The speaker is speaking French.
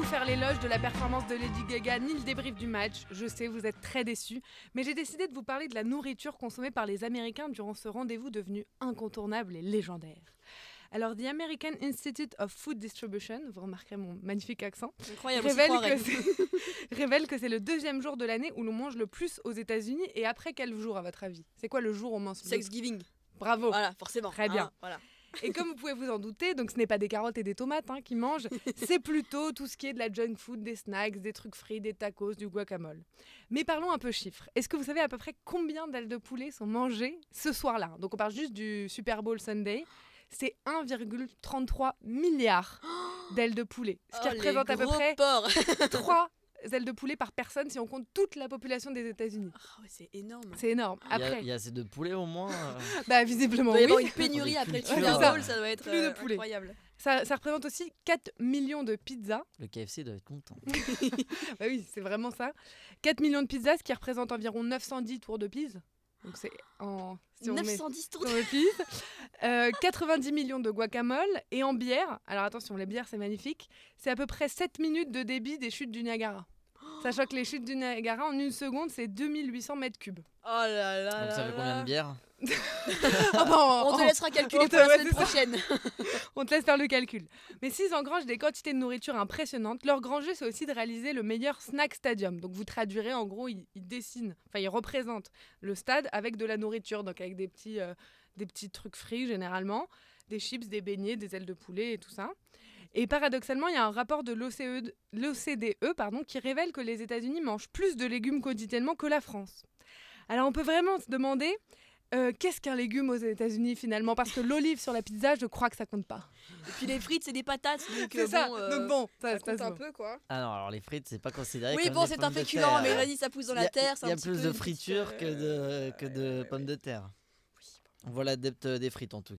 vous faire l'éloge de la performance de Lady Gaga ni le débrief du match. Je sais, vous êtes très déçus. Mais j'ai décidé de vous parler de la nourriture consommée par les Américains durant ce rendez-vous devenu incontournable et légendaire. Alors, The American Institute of Food Distribution, vous remarquerez mon magnifique accent, Incroyable, révèle que c'est le deuxième jour de l'année où l'on mange le plus aux États-Unis. Et après quel jour, à votre avis? C'est quoi le jour où on mange? Thanksgiving. Bravo. Voilà, forcément. Très bien. Voilà. Et comme vous pouvez vous en douter, donc ce n'est pas des carottes et des tomates qu'ils mangent, c'est plutôt tout ce qui est de la junk food, des snacks, des trucs frits, des tacos, du guacamole. Mais parlons un peu chiffres. Est-ce que vous savez à peu près combien d'ailes de poulet sont mangées ce soir-là? Donc on parle juste du Super Bowl Sunday. C'est 1,33 milliard d'ailes de poulet. Ce qui représente à peu près 3 ailes de poulet par personne si on compte toute la population des États-Unis. Oh, c'est énorme. C'est énorme. Après, il y a assez de poulet au moins. Bah visiblement il doit y avoir oui. une pénurie après le Ouais, Super ça. Bowl, ça doit être Plus de poulet. incroyable. Ça représente aussi 4 millions de pizzas. Le KFC doit être content. Bah oui, c'est vraiment ça. 4 millions de pizzas, ce qui représente environ 910 tours de Pise. Donc c'est en... Si on met 910 tours sur le Pise. 90 millions de guacamole. Et en bière, alors attention, les bières c'est magnifique, c'est à peu près 7 minutes de débit des chutes du Niagara. Sachant que les chutes du Niagara, en une seconde, c'est 2800 mètres cubes. Oh là là. Donc ça fait combien de bières? On te laissera calculer pour la semaine prochaine. On te laisse faire le calcul. Mais s'ils engrangent des quantités de nourriture impressionnantes, leur grand jeu, c'est aussi de réaliser le meilleur snack stadium. Donc vous traduirez, en gros, ils dessinent, enfin ils représentent le stade avec de la nourriture, donc avec des petits trucs frits généralement, des chips, des beignets, des ailes de poulet et tout ça. Et paradoxalement, il y a un rapport de l'OCDE qui révèle que les États-Unis mangent plus de légumes quotidiennement que la France. Alors on peut vraiment se demander... qu'est-ce qu'un légume aux États-Unis finalement? Parce que l'olive sur la pizza, je crois que ça compte pas. Et puis les frites, c'est des patates. Donc, C'est ça. Donc bon, ça compte se un vaut. peu quoi. Ah non, alors les frites, c'est pas considéré Oui, comme bon, des c'est un pommes de féculent, terre. mais vas-y, ça pousse dans la terre. Il y a plus de friture que de pommes de terre. Voilà, adepte des frites en tout cas.